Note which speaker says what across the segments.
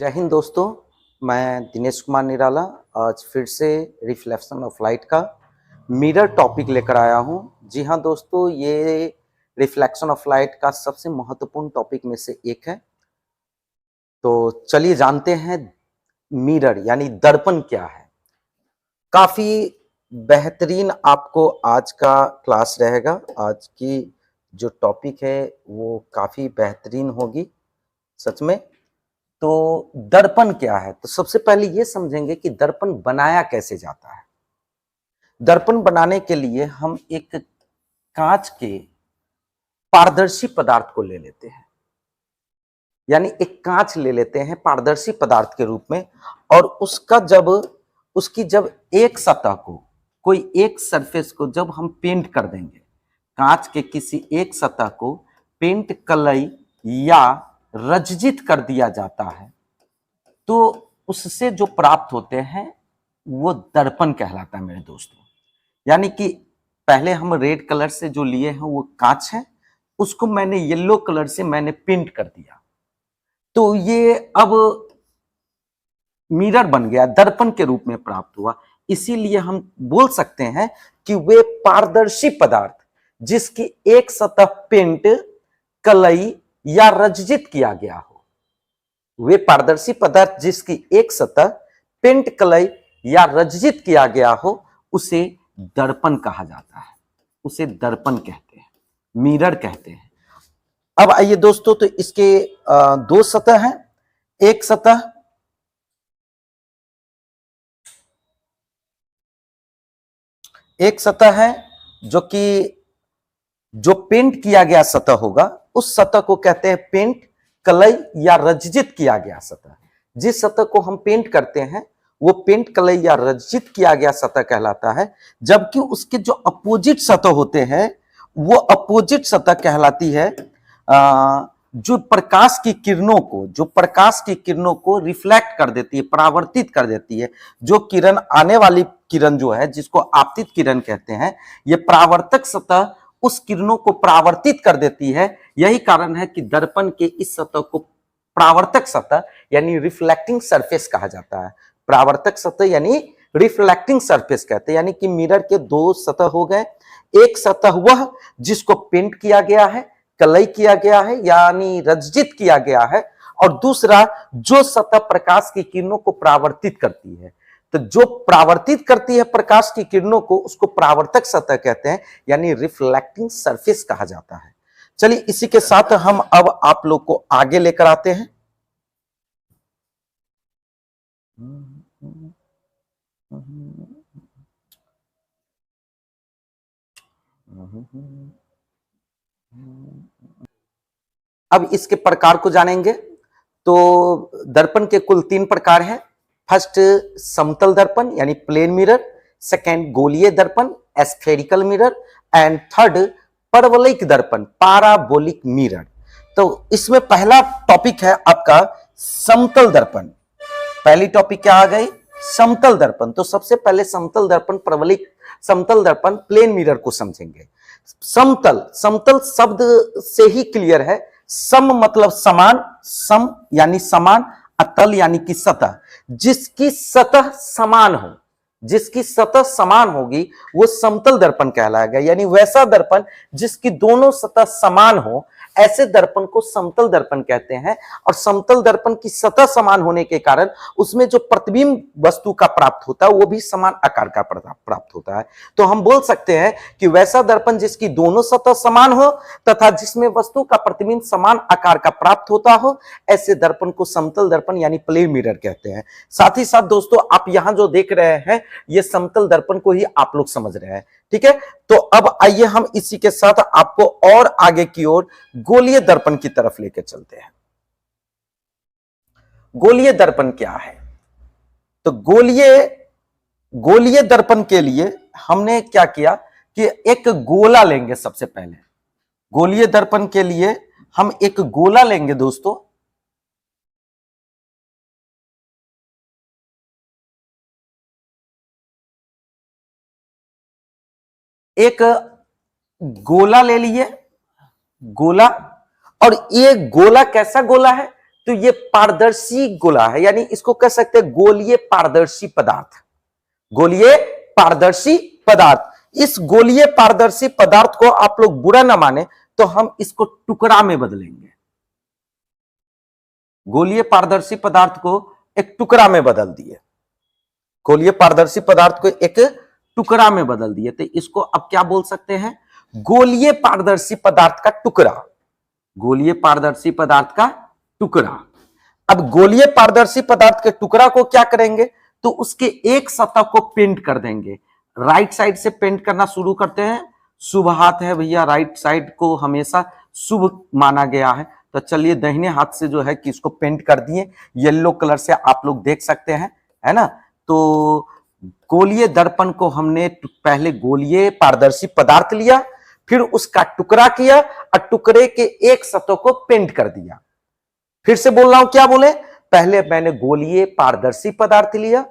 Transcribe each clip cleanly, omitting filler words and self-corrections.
Speaker 1: जय हिंद दोस्तों। मैं दिनेश कुमार निराला आज फिर से रिफ्लेक्शन ऑफ लाइट का मिरर टॉपिक लेकर आया हूं। जी हां दोस्तों, ये रिफ्लेक्शन ऑफ लाइट का सबसे महत्वपूर्ण टॉपिक में से एक है। तो चलिए जानते हैं मिरर यानी दर्पण क्या है। काफी बेहतरीन आपको आज का क्लास रहेगा। आज की जो टॉपिक है वो काफी बेहतरीन होगी सच में। तो दर्पण क्या है, तो सबसे पहले ये समझेंगे कि दर्पण बनाया कैसे जाता है। दर्पण बनाने के लिए हम एक कांच के पारदर्शी पदार्थ को ले लेते हैं, यानी एक कांच ले लेते हैं पारदर्शी पदार्थ के रूप में, और उसकी जब एक सतह को, कोई एक सरफेस को जब हम पेंट कर देंगे, कांच के किसी एक सतह को पेंट कलई या रंजित कर दिया जाता है, तो उससे जो प्राप्त होते हैं वो दर्पण कहलाता है मेरे दोस्तों। यानी कि पहले हम रेड कलर से जो लिए हैं वो कांच है, उसको मैंने येलो कलर से मैंने पेंट कर दिया, तो ये अब मिरर बन गया, दर्पण के रूप में प्राप्त हुआ। इसीलिए हम बोल सकते हैं कि वे पारदर्शी पदार्थ जिसकी एक सतह पेंट कलई या रंजित किया गया हो, वे पारदर्शी पदार्थ जिसकी एक सतह पेंट कलई या रंजित किया गया हो, उसे दर्पण कहा जाता है, उसे दर्पण कहते हैं, मिरर कहते हैं। अब आइए दोस्तों, तो इसके दो सतह हैं। एक सतह है जो पेंट किया गया सतह होगा, उस सतह को कहते हैं पेंट कलई या रंजित किया गया सतह। जिस सतह को हम पेंट करते हैं वो पेंट कलई या रंजित किया गया सतह कहलाता है, जबकि उसके जो अपोजिट सतह होते हैं वो अपोजिट सतह कहलाती है जो प्रकाश की किरणों को रिफ्लेक्ट कर देती है, परावर्तित कर देती है। जो किरण, आने वाली किरण जो है, जिसको आपतित किरण कहते हैं, ये परावर्तक सतह उस किरणों को परावर्तित कर देती है। यही कारण है कि दर्पण के इस सतह को परावर्तक सतह यानी रिफ्लेक्टिंग सरफेस कहा जाता है। परावर्तक सतह यानी रिफ्लेक्टिंग सरफेस कहते हैं। यानी कि मिरर के दो सतह हो गए। एक सतह वह जिसको पेंट किया गया है, कलई किया गया है यानी रंजित किया गया है, और दूसरा जो सतह प्रकाश की किरणों को परावर्तित करती है। तो जो परावर्तित करती है प्रकाश की किरणों को, उसको परावर्तक सतह कहते हैं, यानी रिफ्लेक्टिंग सरफेस कहा जाता है। चलिए इसी के साथ हम अब आप लोग को आगे लेकर आते हैं। अब इसके प्रकार को जानेंगे। तो दर्पण के कुल 3 प्रकार हैं। फर्स्ट समतल दर्पण यानी प्लेन मिरर, सेकंड गोलीय दर्पण एस्फेरिकल मिरर, एंड थर्ड परवलयिक दर्पण पाराबोलिक मिरर। तो इसमें पहला टॉपिक है आपका समतल दर्पण। पहली टॉपिक क्या आ गई? समतल दर्पण। तो सबसे पहले समतल दर्पण, परवलयिक समतल दर्पण, प्लेन मिरर को समझेंगे। समतल, समतल शब्द से ही क्लियर है। सम मतलब समान, सम यानी समान, अतल यानी कि सतह। जिसकी सतह समान हो, जिसकी सतह समान होगी वो समतल दर्पण कहलाएगा। यानी वैसा दर्पण जिसकी दोनों सतह समान हो, ऐसे दर्पण को समतल दर्पण कहते हैं। और समतल दर्पण की सतह समान होने के कारण उसमें जो प्रतिबिंब वस्तु का प्राप्त होता है वो भी समान आकार का प्राप्त होता है। तो हम बोल सकते हैं कि वैसा दर्पण जिसकी दोनों सतह समान हो तथा जिसमें वस्तु का प्रतिबिंब समान आकार का प्राप्त होता हो, ऐसे दर्पण को समतल दर्पण यानी प्लेन मिरर कहते हैं। साथ ही साथ दोस्तों, आप यहां जो देख रहे हैं ये समतल दर्पण को ही आप लोग समझ रहे हैं, ठीक है। तो अब आइए हम इसी के साथ आपको और आगे की ओर गोलीय दर्पण की तरफ लेकर चलते हैं। गोलीय दर्पण क्या है? तो गोलीय दर्पण के लिए हमने क्या किया कि एक गोला लेंगे। सबसे पहले गोलीय दर्पण के लिए हम एक गोला लेंगे दोस्तों। एक गोला ले लिए, गोला। और ये गोला कैसा गोला है? तो ये पारदर्शी गोला है, यानी इसको कह सकते हैं गोलीय पारदर्शी पदार्थ। गोलीय पारदर्शी पदार्थ। इस गोलीय पारदर्शी पदार्थ को आप लोग बुरा ना माने तो हम इसको टुकड़ा में बदलेंगे। गोलीय पारदर्शी पदार्थ को एक टुकड़ा में बदल दिए, गोलीय पारदर्शी पदार्थ को एक टुकड़ा में बदल दिए, तो इसको अब क्या बोल सकते हैं? गोलीय पारदर्शी पदार्थ का टुकड़ा। गोलीय पारदर्शी पदार्थ का टुकड़ा। अब गोलीय पारदर्शी पदार्थ के टुकड़ा को क्या करेंगे? तो उसके एक सतह को पेंट कर देंगे। राइट साइड से पेंट करना शुरू करते हैं। शुभ हाथ है भैया, राइट साइड को हमेशा शुभ माना गया है, तो चलिए दाहिने हाथ से जो है कि इसको पेंट कर दिए। येलो कलर से आप लोग देख सकते हैं, है ना। तो गोलीय दर्पण को हमने पहले गोलीय पारदर्शी पदार्थ लिया, फिर उसका टुकड़ा किया और टुकड़े के एक सतह को पेंट कर दिया। फिर से बोल रहा हूं, क्या बोले? पहले मैंने गोलीय पारदर्शी पदार्थ लिया,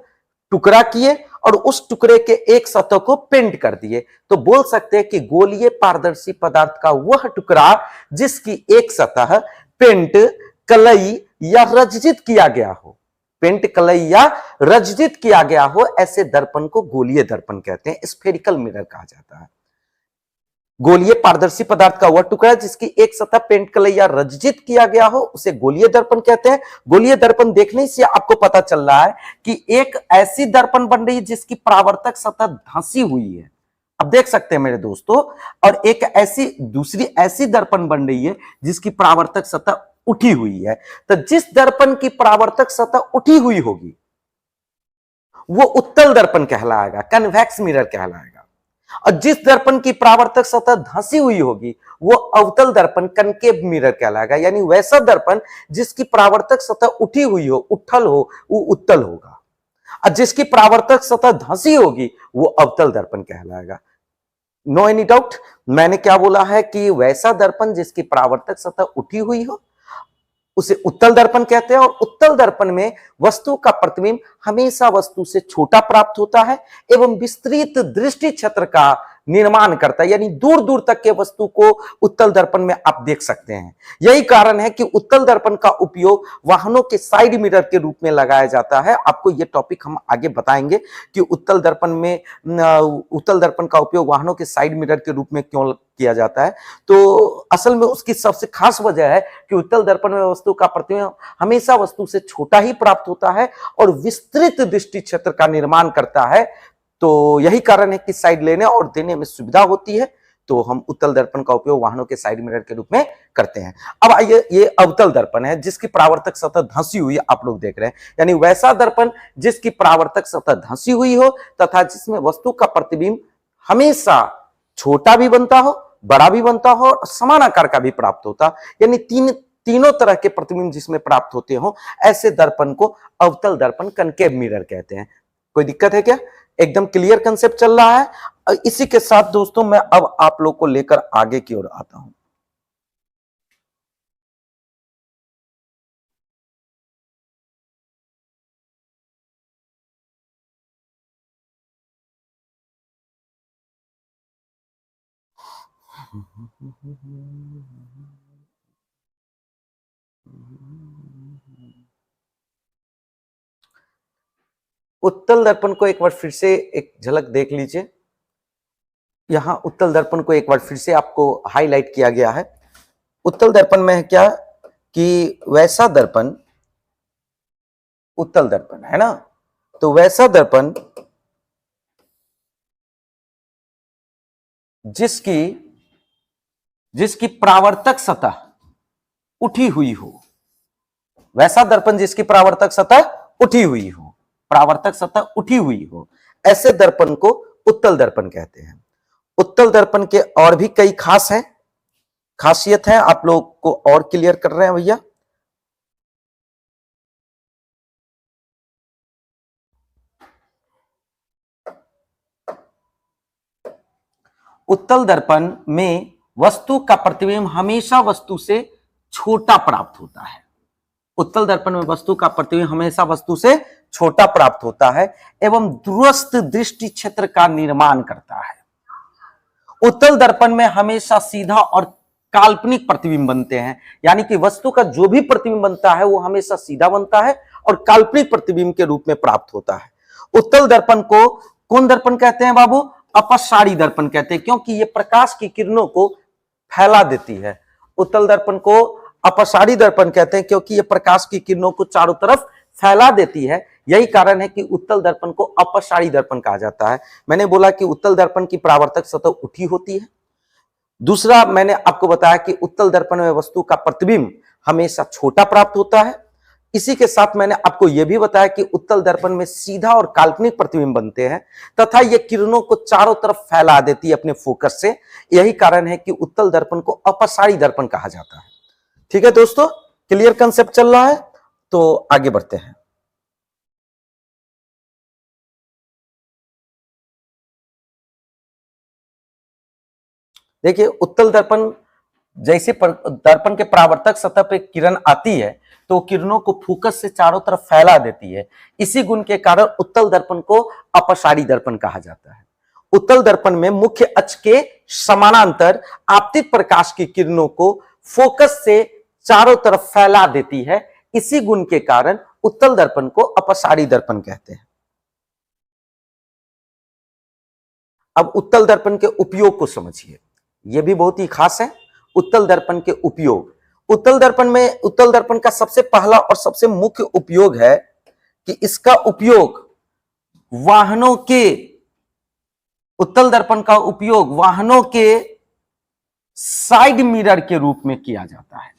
Speaker 1: टुकड़ा किए और उस टुकड़े के एक सतह को पेंट कर दिए। तो बोल सकते हैं कि गोलीय पारदर्शी पदार्थ का वह टुकड़ा जिसकी एक सतह पेंट, कलई या रंजित किया गया हो। पेंट, कलई या रंजित किया गया हो, ऐसे दर्पण को गोलीय दर्पण कहते हैं। स्फेरिकल मिरर कहा जाता है। गोलीय पारदर्शी पदार्थ का वह टुकड़ा जिसकी एक सतह पेंट, कलई या रंजित किया गया हो, उसे गोलीय दर्पण कहते हैं। गोलीय दर्पण देखने से आपको पता चल रहा है कि एक ऐसी दर्पण बन रही है जिसकी परावर्तक सतह धंसी हुई है। अब देख सकते हैं मेरे दोस्तों, और एक ऐसी दूसरी ऐसी दर्पण बन रही है जिसकी परावर्तक सतह उठी हुई है। तो जिस दर्पण की परावर्तक सतह उठी हुई होगी वो उत्तल दर्पण कहलाएगा, कन्वेक्स मिरर कहलाएगा। और जिस दर्पण की परावर्तक सतह धंसी हुई होगी वो अवतल दर्पण, कनकेव मिरर कहलाएगा। यानी वैसा दर्पण जिसकी परावर्तक सतह उठी हुई हो, उठल हो, वो उत्तल होगा, और जिसकी परावर्तक सतह धंसी होगी वो अवतल दर्पण कहलाएगा। No any doubt? मैंने क्या बोला है कि वैसा दर्पण जिसकी परावर्तक सतह उठी हुई हो उसे उत्तल दर्पण कहते हैं। और उत्तल दर्पण में वस्तु का प्रतिबिंब हमेशा वस्तु से छोटा प्राप्त होता है एवं विस्तृत दृष्टि क्षेत्र का निर्माण करता है, यानी दूर दूर तक के वस्तु को उत्तल दर्पण में आप देख सकते हैं। यही कारण है कि उत्तल दर्पण का उपयोग वाहनों के साइड मिरर के रूप में लगाया जाता है। आपको यह टॉपिक हम आगे बताएंगे कि उत्तल दर्पण का उपयोग वाहनों के साइड मिरर के रूप में क्यों किया जाता है। तो असल में उसकी सबसे खास वजह है कि उत्तल दर्पण में वस्तु का प्रतिबिंब हमेशा वस्तु से छोटा ही प्राप्त होता है और विस्तृत दृष्टि क्षेत्र का निर्माण करता है। तो यही कारण है कि साइड लेने और देने में सुविधा होती है, तो हम उत्तल दर्पण का उपयोग वाहनों के साइड मिरर के रूप में करते हैं। अब आइए, ये अवतल दर्पण है जिसकी परावर्तक सतह धंसी हुई आप लोग देख रहे हैं, यानी वैसा दर्पण जिसकी परावर्तक सतह धंसी हुई हो तथा जिसमें वस्तु का प्रतिबिंब हमेशा छोटा भी बनता हो, बड़ा भी बनता हो और समान आकार का भी प्राप्त होता, यानी तीनों तरह के प्रतिबिंब जिसमें प्राप्त होते हो, ऐसे दर्पण को अवतल दर्पण, कनकेव मिरर कहते हैं। कोई दिक्कत है क्या? एकदम क्लियर कंसेप्ट चल रहा है। इसी के साथ दोस्तों मैं अब आप लोग को लेकर आगे की ओर आता हूं। उत्तल दर्पण को एक बार फिर से एक झलक देख लीजिए। यहां उत्तल दर्पण को एक बार फिर से आपको हाईलाइट किया गया है। उत्तल दर्पण में है क्या कि वैसा दर्पण, उत्तल दर्पण है ना, तो वैसा दर्पण जिसकी परावर्तक सतह उठी हुई हो, वैसा दर्पण जिसकी परावर्तक सतह उठी हुई हो, परावर्तक सतह उठी हुई हो, ऐसे दर्पण को उत्तल दर्पण कहते हैं। उत्तल दर्पण के और भी कई खासियत है, आप लोग को और क्लियर कर रहे हैं भैया। उत्तल दर्पण में वस्तु का प्रतिबिंब हमेशा वस्तु से छोटा प्राप्त होता है। उत्तल दर्पण में वस्तु का प्रतिबिंब हमेशा वस्तु से छोटा प्राप्त होता है एवं दूरस्थ दृष्टि क्षेत्र का निर्माण करता है। उत्तल दर्पण में हमेशा सीधा और काल्पनिक प्रतिबिंब बनते हैं। यानी कि वस्तु का जो भी प्रतिबिंब बनता है वो हमेशा सीधा बनता है और काल्पनिक प्रतिबिंब के रूप में प्राप्त होता है। उत्तल दर्पण को कौन दर्पण कहते हैं बाबू? अपसारी दर्पण कहते हैं, क्योंकि ये प्रकाश की किरणों को फैला देती है। उत्तल दर्पण को अपसारी दर्पण कहते हैं क्योंकि ये प्रकाश की किरणों को चारों तरफ फैला देती है। यही कारण है कि उत्तल दर्पण को अपसारी दर्पण कहा जाता है। मैंने बोला कि उत्तल दर्पण की परावर्तक सतह उठी होती है। दूसरा, मैंने आपको बताया कि उत्तल दर्पण में वस्तु का प्रतिबिंब हमेशा छोटा प्राप्त होता है। इसी के साथ मैंने आपको यह भी बताया कि उत्तल दर्पण में सीधा और काल्पनिक प्रतिबिंब बनते हैं तथा ये किरणों को चारों तरफ फैला देती है अपने फोकस से। यही कारण है कि उत्तल दर्पण को अपसारी दर्पण कहा जाता है। ठीक है दोस्तों, क्लियर कंसेप्ट चल रहा है? तो आगे बढ़ते हैं। देखिए, उत्तल दर्पण जैसे दर्पण के परावर्तक सतह पे किरण आती है तो किरणों को फोकस से चारों तरफ फैला देती है। इसी गुण के कारण उत्तल दर्पण को अपसारी दर्पण कहा जाता है। उत्तल दर्पण में मुख्य अक्ष के समानांतर आपतित प्रकाश की किरणों को फोकस से चारों तरफ फैला देती है। इसी गुण के कारण उत्तल दर्पण को अपसारी दर्पण कहते हैं। अब उत्तल दर्पण के उपयोग को समझिए, यह भी बहुत ही खास है। उत्तल दर्पण के उपयोग, उत्तल दर्पण का सबसे पहला और सबसे मुख्य उपयोग है कि इसका उपयोग वाहनों के उत्तल दर्पण का उपयोग वाहनों के साइड मिरर के रूप में किया जाता है।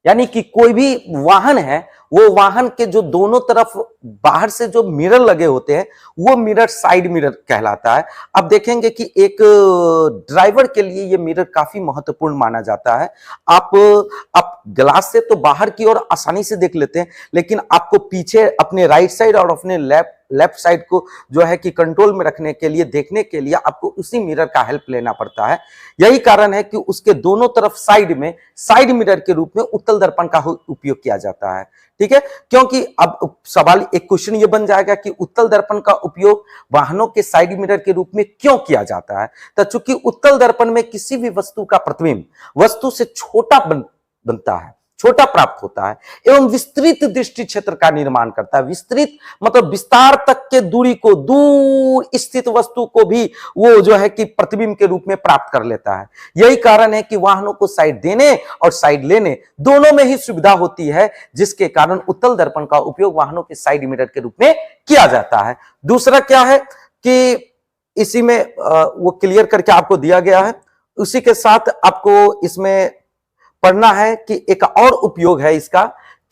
Speaker 1: यानी कि कोई भी वाहन है, वो वाहन के जो दोनों तरफ बाहर से जो मिरर लगे होते हैं वो मिरर साइड मिरर कहलाता है। अब देखेंगे कि एक ड्राइवर के लिए ये मिरर काफी महत्वपूर्ण माना जाता है। आप ग्लास से तो बाहर की ओर आसानी से देख लेते हैं, लेकिन आपको पीछे अपने राइट साइड और अपने लेफ्ट साइड को जो है कि कंट्रोल में रखने के लिए, देखने के लिए आपको उसी मिरर का हेल्प लेना पड़ता है। यही कारण है कि उसके दोनों तरफ साइड में साइड मिरर के रूप में उत्तल दर्पण का उपयोग किया जाता है। ठीक है, क्योंकि अब सवाल एक क्वेश्चन ये बन जाएगा कि उत्तल दर्पण का उपयोग वाहनों के साइड मिरर के रूप में क्यों किया जाता है? तो चूंकि उत्तल दर्पण में किसी भी वस्तु का प्रतिबिंब वस्तु से छोटा बनता है, छोटा प्राप्त होता है एवं विस्तृत दृष्टि क्षेत्र का निर्माण करता है। विस्तृत मतलब विस्तार तक के दूरी को, दूर स्थित वस्तु को भी वो जो है कि प्रतिबिंब के रूप में प्राप्त कर लेता है। यही कारण है कि वाहनों को साइड देने और साइड लेने दोनों में ही सुविधा होती है, जिसके कारण उत्तल दर्पण का उपयोग वाहनों के साइड मिरर के रूप में किया जाता है। दूसरा क्या है कि इसी में वो क्लियर करके आपको दिया गया है। उसी के साथ आपको इसमें पढ़ना है कि एक और उपयोग है इसका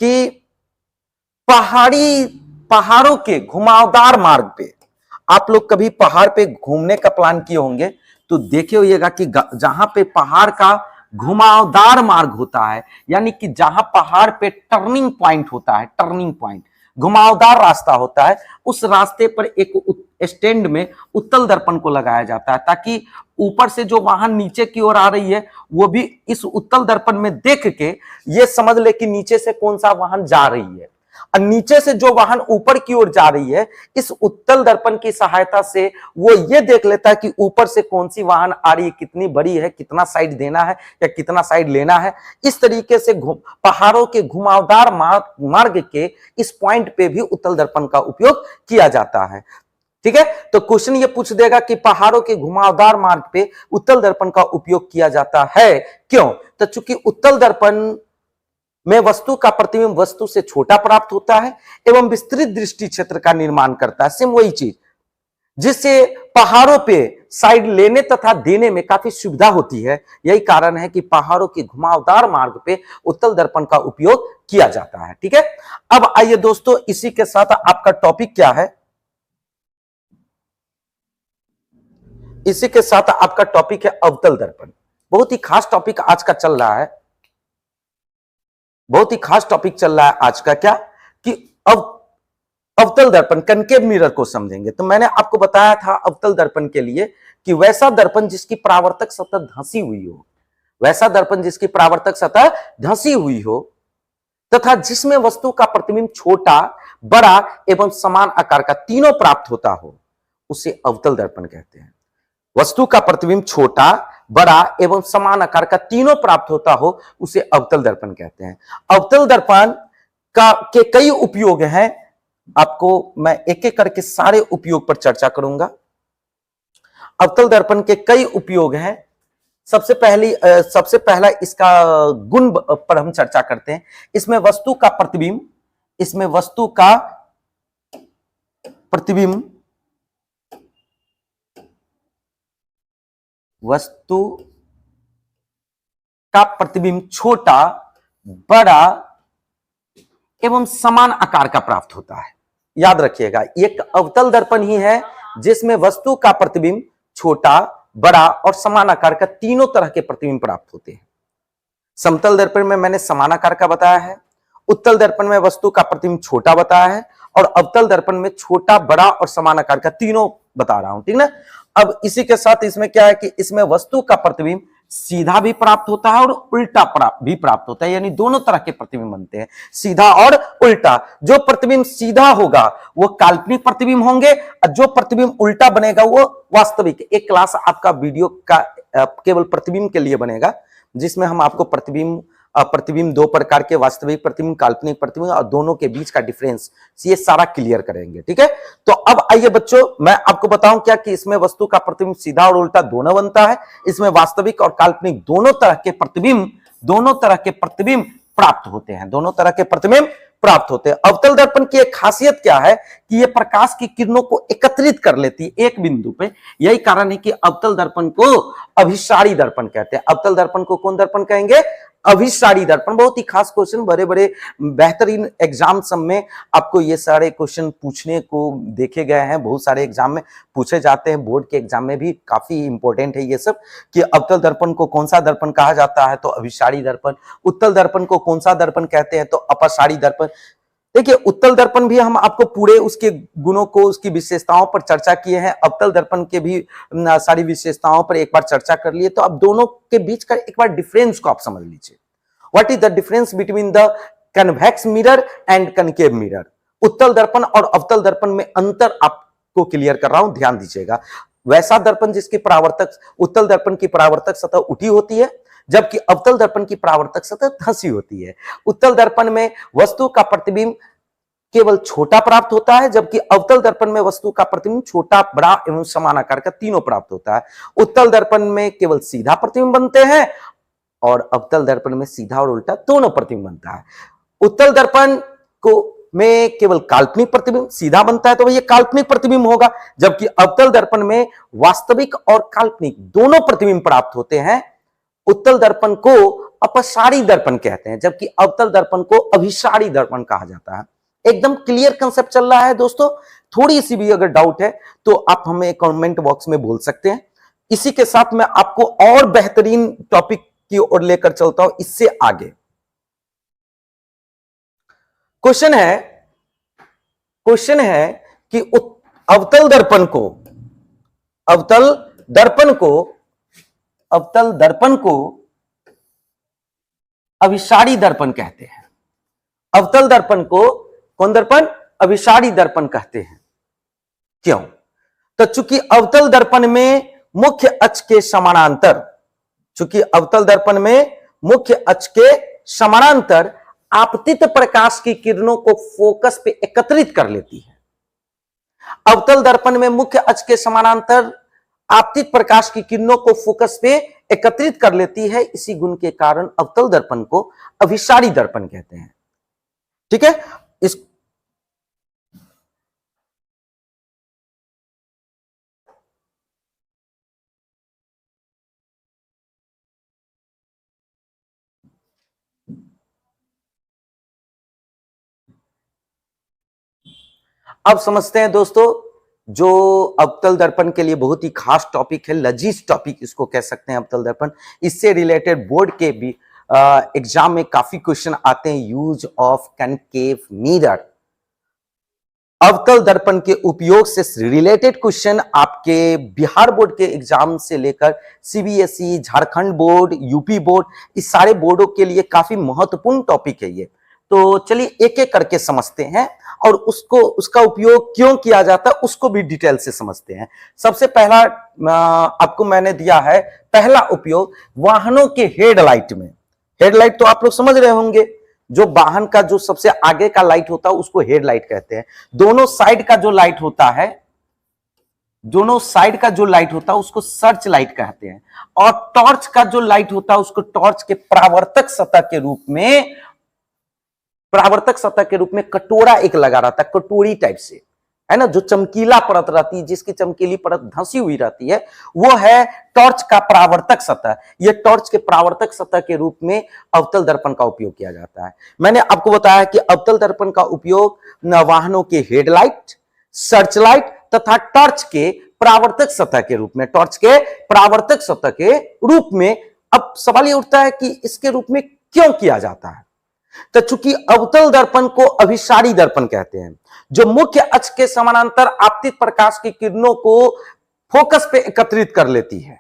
Speaker 1: कि पहाड़ों के घुमावदार मार्ग पे, आप लोग कभी पहाड़ पे घूमने का प्लान किए होंगे तो देखे होइएगा कि जहां पे पहाड़ का घुमावदार मार्ग होता है, यानी कि जहां पहाड़ पे टर्निंग पॉइंट होता है, टर्निंग पॉइंट घुमावदार रास्ता होता है, उस रास्ते पर एक स्टैंड में उत्तल दर्पण को लगाया जाता है ताकि ऊपर से जो वाहन नीचे की ओर आ रही है वो भी इस उत्तल दर्पण में देख के ये समझ ले कि नीचे से कौन सा वाहन जा रही है, और नीचे से जो वाहन ऊपर की ओर जा रही है इस उत्तल दर्पण की सहायता से वो ये देख लेता है कि ऊपर से कौन सी वाहन आ रही है, कितनी बड़ी है, कितना साइड देना है या कितना साइड लेना है। इस तरीके से पहाड़ों के घुमावदार मार्ग के इस पॉइंट पे भी उत्तल दर्पण का उपयोग किया जाता है। ठीक है, तो क्वेश्चन ये पूछ देगा कि पहाड़ों के घुमावदार मार्ग पे उत्तल दर्पण का उपयोग किया जाता है क्यों? तो चूंकि उत्तल दर्पण में वस्तु का प्रतिबिंब वस्तु से छोटा प्राप्त होता है एवं विस्तृत दृष्टि क्षेत्र का निर्माण करता है। सेम वही चीज जिससे पहाड़ों पे साइड लेने तथा देने में काफी सुविधा होती है। यही कारण है कि पहाड़ों के घुमावदार मार्ग पे उत्तल दर्पण का उपयोग किया जाता है। ठीक है, अब आइए दोस्तों, इसी के साथ आपका टॉपिक क्या है? इसी के साथ आपका टॉपिक है अवतल दर्पण। बहुत ही खास टॉपिक आज का चल रहा है, बहुत ही खास टॉपिक चल रहा है आज का, क्या कि अवतल दर्पण, कनकेव मिरर को समझेंगे। तो मैंने आपको बताया था अवतल दर्पण के लिए कि वैसा दर्पण जिसकी परावर्तक सतह धंसी हुई हो, वैसा दर्पण जिसकी परावर्तक सतह धंसी हुई हो तथा जिसमें वस्तु का प्रतिबिंब छोटा, बड़ा एवं समान आकार का तीनों प्राप्त होता हो, उसे अवतल दर्पण कहते हैं। वस्तु का प्रतिबिंब छोटा, बड़ा एवं समान आकार का तीनों प्राप्त होता हो उसे अवतल दर्पण कहते हैं। अवतल दर्पण के कई उपयोग हैं, आपको मैं एक एक करके सारे उपयोग पर चर्चा करूंगा। अवतल दर्पण के कई उपयोग हैं। सबसे पहला इसका गुण पर हम चर्चा करते हैं। इसमें वस्तु का प्रतिबिंब छोटा, बड़ा एवं समान आकार का प्राप्त होता है। याद रखिएगा, एक अवतल दर्पण ही है जिसमें वस्तु का प्रतिबिंब छोटा, बड़ा और समान आकार का तीनों तरह के प्रतिबिंब प्राप्त होते हैं। समतल दर्पण में मैंने समान आकार का बताया है, उत्तल दर्पण में वस्तु का प्रतिबिंब छोटा बताया है, और अवतल दर्पण में छोटा, बड़ा और समान आकार का तीनों बता रहा हूं, ठीक ना। अब इसी के साथ इसमें क्या है कि इसमें वस्तु का प्रतिबिंब सीधा भी प्राप्त होता है और उल्टा भी प्राप्त होता है, यानी दोनों तरह के प्रतिबिंब बनते हैं, सीधा और उल्टा। जो प्रतिबिंब सीधा होगा वो काल्पनिक प्रतिबिंब होंगे, और जो प्रतिबिंब उल्टा बनेगा वो वास्तविक। एक क्लास आपका वीडियो का केवल प्रतिबिंब के लिए बनेगा, जिसमें हम आपको प्रतिबिंब दो प्रकार के, वास्तविक प्रतिबिंब, काल्पनिक प्रतिबिंब, और दोनों के बीच का डिफरेंस, ये सारा क्लियर करेंगे, ठीक है। तो अब आइए बच्चों, मैं आपको बताऊं क्या कि इसमें वस्तु का प्रतिबिंब सीधा और उल्टा दोनों बनता है। इसमें वास्तविक और काल्पनिक दोनों तरह के प्रतिबिंब प्राप्त होते हैं, दोनों तरह के प्रतिबिंब प्राप्त होते हैं। अवतल दर्पण की एक खासियत क्या है कि यह प्रकाश की किरणों को एकत्रित कर लेती है एक बिंदु पे। यही कारण है कि अवतल दर्पण को अभिसारी दर्पण कहते हैं। अवतल दर्पण को कौन दर्पण कहेंगे? अभिसारी दर्पण। बहुत ही खास क्वेश्चन, बड़े बड़े बेहतरीन एग्जाम सब में आपको ये सारे क्वेश्चन पूछने को देखे गए हैं, बहुत सारे एग्जाम में पूछे जाते हैं, बोर्ड के एग्जाम में भी काफी इंपॉर्टेंट है ये सब, कि अवतल दर्पण को कौन सा दर्पण कहा जाता है, तो अभिसारी दर्पण। उत्तल दर्पण को कौन सा दर्पण कहते हैं, तो अपसारी दर्पण। देखिए, उत्तल दर्पण भी हम आपको पूरे उसके गुणों को, उसकी विशेषताओं पर चर्चा किए हैं, अवतल दर्पण के भी सारी विशेषताओं पर एक बार चर्चा कर लिए। तो अब दोनों के बीच का एक बार डिफरेंस को आप समझ लीजिए। What is the difference between the convex mirror and concave mirror? उत्तल दर्पण और अवतल दर्पण में अंतर आपको क्लियर कर रहा हूं, ध्यान दीजिएगा। वैसा दर्पण जिसकी परावर्तक, उत्तल दर्पण की परावर्तक सतह उठी होती है, जबकि अवतल दर्पण की परावर्तक सतह धंसी होती है। उत्तल दर्पण में वस्तु का प्रतिबिंब केवल छोटा प्राप्त होता है, जबकि अवतल दर्पण में वस्तु का प्रतिबिंब छोटा, बड़ा एवं समान आकार का तीनों प्राप्त होता है। उत्तल दर्पण में केवल सीधा प्रतिबिंब बनते हैं और अवतल दर्पण में सीधा और उल्टा दोनों प्रतिबिंब बनता है। उत्तल दर्पण को में केवल काल्पनिक प्रतिबिंब सीधा बनता है, तो ये काल्पनिक प्रतिबिंब होगा, जबकि अवतल दर्पण में वास्तविक और काल्पनिक दोनों प्रतिबिंब प्राप्त होते हैं। उत्तल दर्पण को अपसारी दर्पण कहते हैं, जबकि अवतल दर्पण को अभिसारी दर्पण कहा जाता है। एकदम क्लियर कंसेप्ट चल रहा है दोस्तों? थोड़ी सी भी अगर डाउट है तो आप हमें कमेंट बॉक्स में बोल सकते हैं। इसी के साथ मैं आपको और बेहतरीन टॉपिक की ओर लेकर चलता हूं, इससे आगे। क्वेश्चन है कि अवतल दर्पण को अभिसारी दर्पण कहते हैं। अवतल दर्पण को कौन दर्पण? अभिसारी दर्पण कहते हैं। क्यों? तो चूंकि अवतल दर्पण में मुख्य अक्ष के समानांतर आपतित प्रकाश की किरणों को फोकस पे एकत्रित कर लेती है। अवतल दर्पण में मुख्य अक्ष के समानांतर आपतित प्रकाश की किरणों को फोकस पे एकत्रित कर लेती है। इसी गुण के कारण अवतल दर्पण को अभिसारी दर्पण कहते हैं। ठीक है। अब समझते हैं दोस्तों, जो अवतल दर्पण के लिए बहुत ही खास टॉपिक है, लजीज टॉपिक इसको कह सकते हैं अवतल दर्पण। इससे रिलेटेड बोर्ड के भी एग्जाम में काफी क्वेश्चन आते हैं। यूज ऑफ कनकेव मिरर, अवतल दर्पण के उपयोग से रिलेटेड क्वेश्चन आपके बिहार बोर्ड के एग्जाम से लेकर CBSE, Jharkhand board, UP board, इस सारे बोर्डों के लिए काफी महत्वपूर्ण टॉपिक है ये। तो चलिए एक एक करके समझते हैं और उसका उपयोग क्यों किया जाता है उसको भी डिटेल से समझते हैं। सबसे पहला आपको मैंने दिया है, पहला उपयोग वाहनों के हेडलाइट में। हेडलाइट तो आप लोग समझ रहे होंगे, जो वाहन का जो सबसे आगे का लाइट होता है उसको हेडलाइट कहते हैं। दोनों साइड का जो लाइट होता है, दोनों साइड का जो लाइट होता है उसको सर्च लाइट कहते हैं। और टॉर्च का जो लाइट होता है उसको टॉर्च के परावर्तक सतह के रूप में, परावर्तक सतह के रूप में कटोरा एक लगा रहता है, कटोरी टाइप से, है ना, जो चमकीला परत रहती है, जिसकी चमकीली परत धंसी हुई रहती है, वो है टॉर्च का परावर्तक सतह। ये टॉर्च के परावर्तक सतह के रूप में अवतल दर्पण का उपयोग किया जाता है। मैंने आपको बताया कि अवतल दर्पण का उपयोग वाहनों के हेडलाइट, सर्च लाइट तथा टॉर्च के परावर्तक सतह के रूप में, टॉर्च के परावर्तक सतह के रूप में। अब सवाल ये उठता है कि इसके रूप में क्यों किया जाता है? तो चूंकि अवतल दर्पण को अभिसारी दर्पण कहते हैं, जो मुख्य अक्ष के समानांतर आपतित प्रकाश की किरणों को फोकस पे एकत्रित कर लेती है,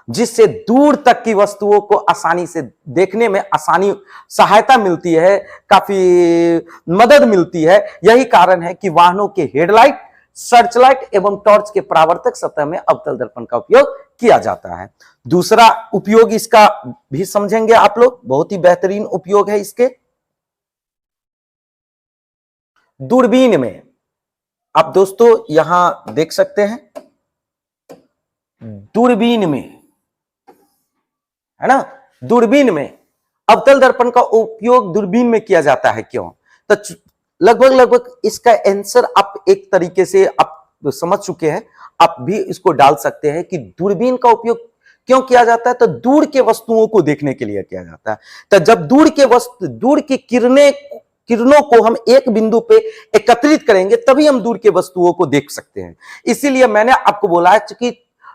Speaker 1: जिससे दूर तक की वस्तुओं को आसानी से देखने में आसानी, सहायता मिलती है, काफी मदद मिलती है। यही कारण है कि वाहनों के हेडलाइट, सर्चलाइट एवं टॉर्च के परावर्तक सतह में अवतल दर्पण का उपयोग किया जाता है। दूसरा उपयोग इसका भी समझेंगे आप लोग, बहुत ही बेहतरीन उपयोग है इसके। दूरबीन में आप दोस्तों यहां देख सकते हैं, दूरबीन में, है ना, दूरबीन में अवतल दर्पण का उपयोग दूरबीन में किया जाता है। क्यों? तो लगभग इसका आंसर आप एक तरीके से आप समझ चुके हैं, आप भी इसको डाल सकते हैं कि दूरबीन का उपयोग क्यों किया जाता है। तो दूर के वस्तुओं को देखने के लिए किया जाता है। तो जब दूर की किरणों को हम एक बिंदु पे एकत्रित करेंगे तभी हम दूर के वस्तुओं को देख सकते हैं। इसीलिए मैंने आपको बोला है कि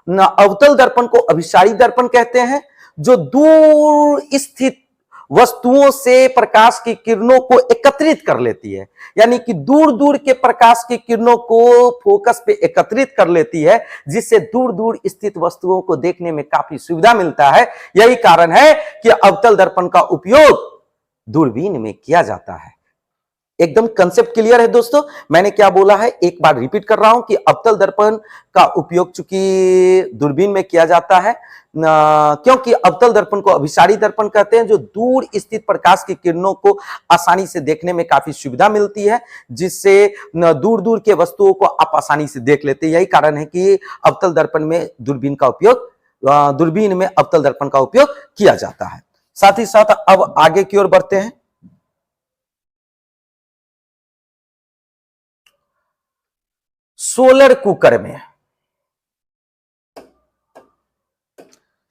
Speaker 1: अवतल दर्पण को अभिसारी दर्पण कहते हैं, जो दूर स्थित वस्तुओं से प्रकाश की किरणों को एकत्रित कर लेती है, यानी कि दूर दूर के प्रकाश की किरणों को फोकस पे एकत्रित कर लेती है, जिससे दूर दूर स्थित वस्तुओं को देखने में काफी सुविधा मिलता है। यही कारण है कि अवतल दर्पण का उपयोग दूरबीन में किया जाता है। एकदम कंसेप्ट क्लियर है दोस्तों? मैंने क्या बोला है एक बार रिपीट कर रहा हूं कि अवतल दर्पण का उपयोग चूंकि दूरबीन में किया जाता है, क्योंकि अवतल दर्पण को अभिसारी दर्पण कहते हैं, जो दूर स्थित प्रकाश की किरणों को आसानी से देखने में काफी सुविधा मिलती है, जिससे दूर दूर के वस्तुओं को आप आसानी से देख लेते हैं। यही कारण है कि अवतल दर्पण में दूरबीन का उपयोग, दूरबीन में अवतल दर्पण का उपयोग किया जाता है। साथ ही साथ अब आगे की ओर बढ़ते हैं। सोलर कुकर में,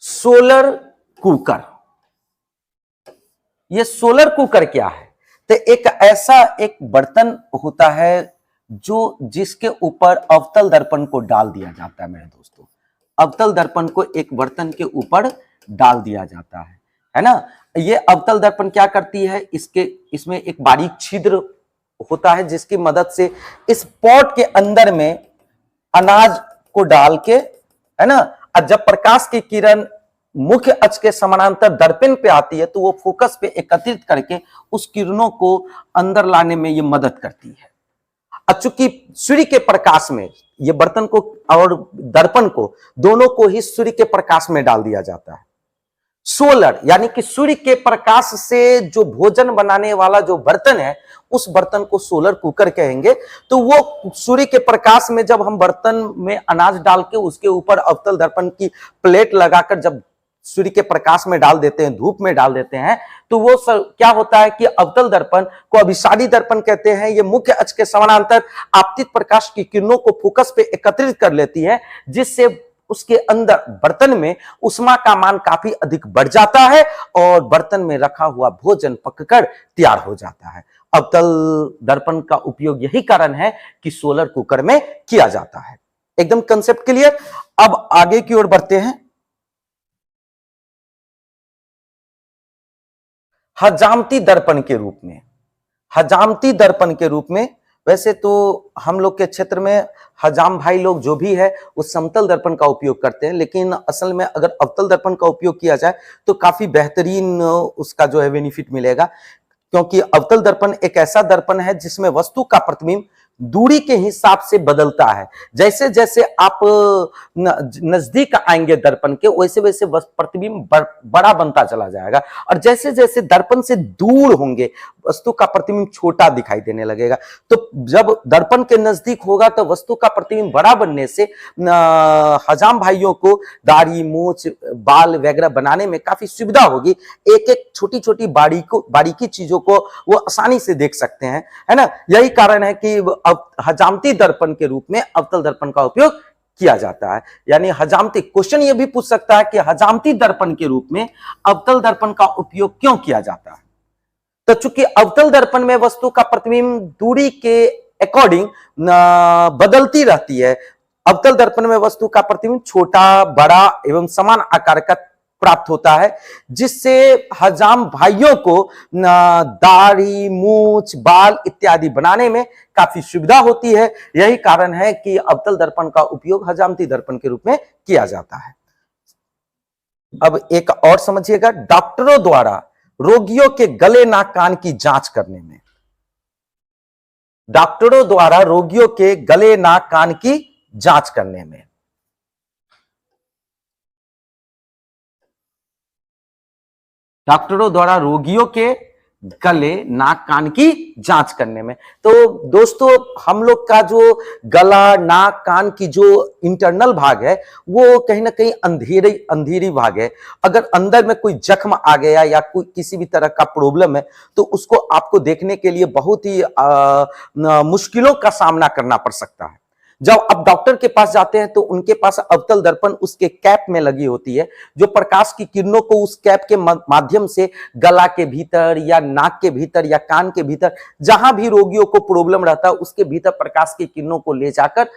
Speaker 1: सोलर कुकर, ये सोलर कुकर क्या है? तो एक ऐसा एक बर्तन होता है जो जिसके ऊपर अवतल दर्पण को डाल दिया जाता है। मेरे दोस्तों, अवतल दर्पण को एक बर्तन के ऊपर डाल दिया जाता है ना। ये अवतल दर्पण क्या करती है, इसमें एक बारीक छिद्र होता है, जिसकी मदद से इस पॉट के अंदर में अनाज को डाल के, है ना, और जब प्रकाश की किरण मुख्य अक्ष के समानांतर दर्पण पे आती है तो वो फोकस पे एकत्रित करके उस किरणों को अंदर लाने में ये मदद करती है। चूंकि सूर्य के प्रकाश में ये बर्तन को और दर्पण को दोनों को ही सूर्य के प्रकाश में डाल दिया जाता है। सोलर यानी कि सूर्य के प्रकाश से जो भोजन बनाने वाला जो बर्तन है, उस बर्तन को सोलर कुकर कहेंगे। तो वो सूर्य के प्रकाश में जब हम बर्तन में अनाज डाल के उसके ऊपर अवतल दर्पण की प्लेट लगाकर जब सूर्य के प्रकाश में डाल देते हैं, धूप में डाल देते हैं, तो वो क्या होता है कि अवतल दर्पण को अभिसारी दर्पण कहते हैं। ये मुख्य अक्ष के समानांतर आपतित प्रकाश की किरणों को फोकस पे एकत्रित कर लेती है, जिससे उसके अंदर बर्तन में उष्मा का मान काफी अधिक बढ़ जाता है और बर्तन में रखा हुआ भोजन पककर तैयार हो जाता है। अवतल दर्पण का उपयोग यही कारण है कि सोलर कुकर में किया जाता है। एकदम कंसेप्ट क्लियर? अब आगे की ओर बढ़ते हैं। हजामती दर्पण के रूप में, हजामती दर्पण के रूप में, वैसे तो हम लोग के क्षेत्र में हजाम भाई लोग जो भी है वो समतल दर्पण का उपयोग करते हैं, लेकिन असल में अगर अवतल दर्पण का उपयोग किया जाए तो काफी बेहतरीन उसका जो है बेनिफिट मिलेगा। क्योंकि अवतल दर्पण एक ऐसा दर्पण है जिसमें वस्तु का प्रतिबिंब दूरी के हिसाब से बदलता है। जैसे जैसे आप नजदीक आएंगे दर्पण के, वैसे वैसे प्रतिबिंब बड़ा बनता चला जाएगा, और जैसे जैसे दर्पण से दूर होंगे वस्तु का प्रतिबिंब छोटा दिखाई देने लगेगा। तो जब दर्पण के नजदीक होगा तो वस्तु का प्रतिबिंब बड़ा बनने से हजाम भाइयों को दाढ़ी, मूछ, बाल वगैरह बनाने में काफी सुविधा होगी। एक एक छोटी छोटी बारीकी चीजों को वो आसानी से देख सकते हैं, है ना। यही कारण है कि हजामती दर्पण के रूप में अवतल दर्पण का उपयोग किया जाता है। यानी हजामती, क्वेश्चन ये भी पूछ सकता है कि हजामती दर्पण के रूप में अवतल दर्पण का उपयोग क्यों किया जाता है। तो चूंकि अवतल दर्पण में वस्तु का प्रतिबिंब दूरी के अकॉर्डिंग बदलती रहती है। अवतल दर्पण में वस्तु का प्रतिबिंब छोटा, बड़ा एवं समान आकार का प्राप्त होता है, जिससे हजाम भाइयों को दाढ़ी, मूछ, बाल इत्यादि बनाने में काफी सुविधा होती है। यही कारण है कि अवतल दर्पण का उपयोग हजामती दर्पण के रूप में किया जाता है। अब एक और समझिएगा, डॉक्टरों द्वारा रोगियों के गले, नाक, कान की जांच करने में, डॉक्टरों द्वारा रोगियों के गले, नाक, कान की जांच करने में, डॉक्टरों द्वारा रोगियों के गले, नाक, कान की जांच करने में। तो दोस्तों, हम लोग का जो गला, नाक, कान की जो इंटरनल भाग है वो कहीं ना कहीं अंधेरी भाग है। अगर अंदर में कोई जख्म आ गया या कोई किसी भी तरह का प्रॉब्लम है तो उसको आपको देखने के लिए बहुत ही मुश्किलों का सामना करना पड़ सकता है। जब आप डॉक्टर के पास जाते हैं तो उनके पास अवतल दर्पण उसके कैप में लगी होती है, जो प्रकाश की किरणों को उस कैप के माध्यम से गला के भीतर या नाक के भीतर या कान के भीतर, जहां भी रोगियों को प्रॉब्लम रहता है उसके भीतर प्रकाश की किरणों को ले जाकर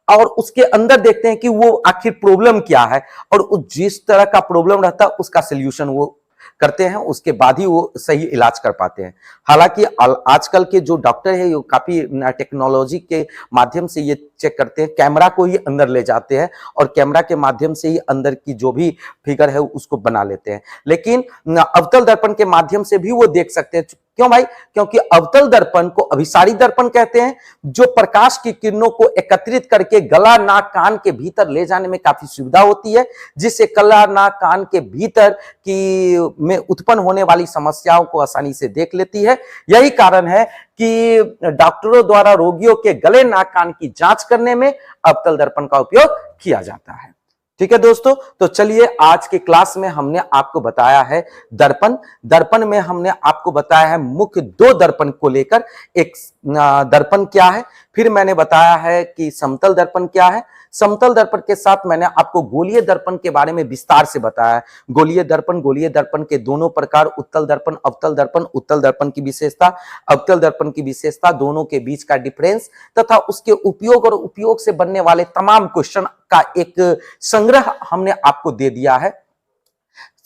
Speaker 1: और उसके अंदर देखते हैं कि वो आखिर प्रॉब्लम क्या है, और जिस तरह का प्रॉब्लम रहता है उसका सोल्यूशन वो करते हैं, उसके बाद ही वो सही इलाज कर पाते हैं। हालांकि आजकल के जो डॉक्टर है वो काफी टेक्नोलॉजी के माध्यम से ये चेक करते हैं, कैमरा को ही अंदर ले जाते हैं और कैमरा के माध्यम से ही अंदर की जो भी फिगर है उसको बना लेते हैं। लेकिन अवतल दर्पण के माध्यम से भी वो देख सकते हैं। क्यों भाई? क्योंकि अवतल दर्पण को अभिसारी दर्पण कहते हैं, जो प्रकाश की किरणों को एकत्रित करके गला, नाक, कान के भीतर ले जाने में काफी सुविधा होती है, जिससे गला, नाक, कान के भीतर की में उत्पन्न होने वाली समस्याओं को आसानी से देख लेती है। यही कारण है कि डॉक्टरों द्वारा रोगियों के गले, नाक, कान की जांच करने में अवतल दर्पण का उपयोग किया जाता है। ठीक है दोस्तों, तो चलिए आज के क्लास में हमने आपको बताया है दर्पण। दर्पण में हमने आपको बताया है मुख्य दो दर्पण को लेकर, एक दर्पण क्या है, फिर मैंने बताया है कि समतल दर्पण क्या है। समतल दर्पण के साथ मैंने आपको गोलीय दर्पण के बारे में विस्तार से बताया है। गोलीय दर्पण के दोनों प्रकार, उत्तल दर्पण, अवतल दर्पण, उत्तल दर्पण की विशेषता, अवतल दर्पण की विशेषता, दोनों के बीच का डिफरेंस तथा उसके उपयोग और उपयोग से बनने वाले तमाम क्वेश्चन का एक संग्रह हमने आपको दे दिया है।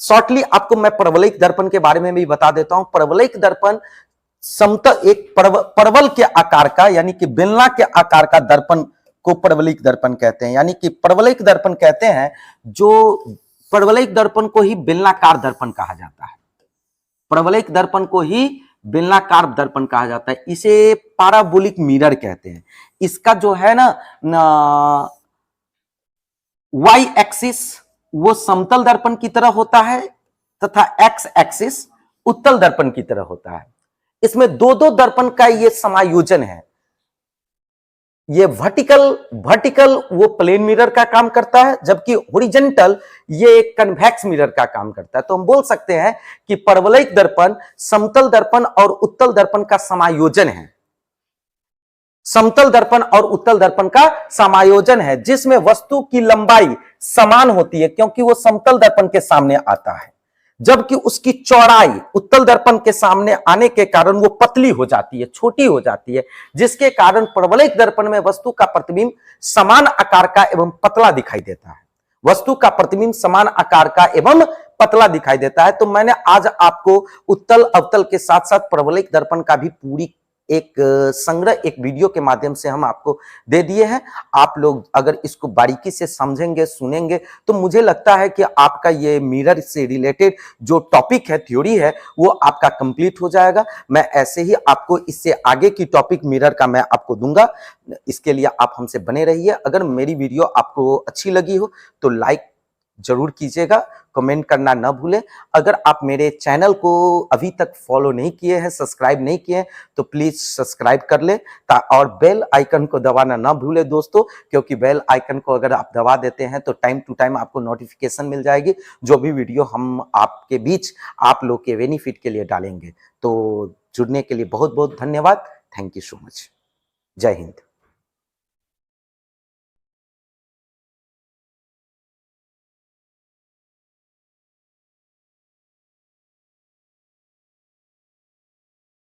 Speaker 1: शॉर्टली आपको मैं परवलयिक दर्पण के बारे में भी बता देता हूं। परवलयिक दर्पण समतल, एक परवल के आकार का यानी कि बेलना के आकार का दर्पण को परवलयिक दर्पण कहते हैं। यानी कि परवलयिक दर्पण कहते हैं, जो परवलयिक दर्पण को ही बेलनाकार दर्पण कहा जाता है। परवलयिक दर्पण को ही बेलनाकार दर्पण कहा जाता है। इसे पैराबोलिक मिरर कहते हैं। इसका जो है ना वाई एक्सिस वो समतल दर्पण की तरह होता है तथा एक्स एक्सिस उत्तल दर्पण की तरह होता है। इसमें दो दो दर्पण का ये समायोजन है। ये वर्टिकल वो प्लेन मिरर का काम करता है, जबकि हॉरिजॉन्टल ये कन्वेक्स मिरर का काम करता है। तो हम बोल सकते हैं कि परवलयिक दर्पण समतल दर्पण और उत्तल दर्पण का समायोजन है। समतल दर्पण और उत्तल दर्पण का समायोजन है, जिसमें वस्तु की लंबाई समान होती है क्योंकि वो समतल दर्पण के सामने आता है, जबकि उसकी चौड़ाई उत्तल दर्पण के सामने आने के कारण वो पतली हो जाती है, छोटी हो जाती है, जिसके कारण परवलयिक दर्पण में वस्तु का प्रतिबिंब समान आकार का एवं पतला दिखाई देता है। वस्तु का प्रतिबिंब समान आकार का एवं पतला दिखाई देता है। तो मैंने आज आपको उत्तल अवतल के साथ साथ परवलयिक दर्पण का भी पूरी एक संग्रह एक वीडियो के माध्यम से हम आपको दे दिए हैं। आप लोग अगर इसको बारीकी से समझेंगे, सुनेंगे, तो मुझे लगता है कि आपका ये मिरर से रिलेटेड जो टॉपिक है, थ्योरी है, वो आपका कंप्लीट हो जाएगा। मैं ऐसे ही आपको इससे आगे की टॉपिक मिरर का मैं आपको दूंगा। इसके लिए आप हमसे बने रहिए। अगर मेरी वीडियो आपको अच्छी लगी हो तो लाइक जरूर कीजिएगा, कमेंट करना ना भूलें। अगर आप मेरे चैनल को अभी तक फॉलो नहीं किए हैं, सब्सक्राइब नहीं किए हैं, तो प्लीज सब्सक्राइब कर लें और बेल आइकन को दबाना ना भूलें दोस्तों, क्योंकि बेल आइकन को अगर आप दबा देते हैं तो टाइम टू टाइम आपको नोटिफिकेशन मिल जाएगी, जो भी वीडियो हम आपके बीच आप लोग के बेनिफिट के लिए डालेंगे। तो जुड़ने के लिए बहुत बहुत धन्यवाद। Thank you so much. जय हिंद।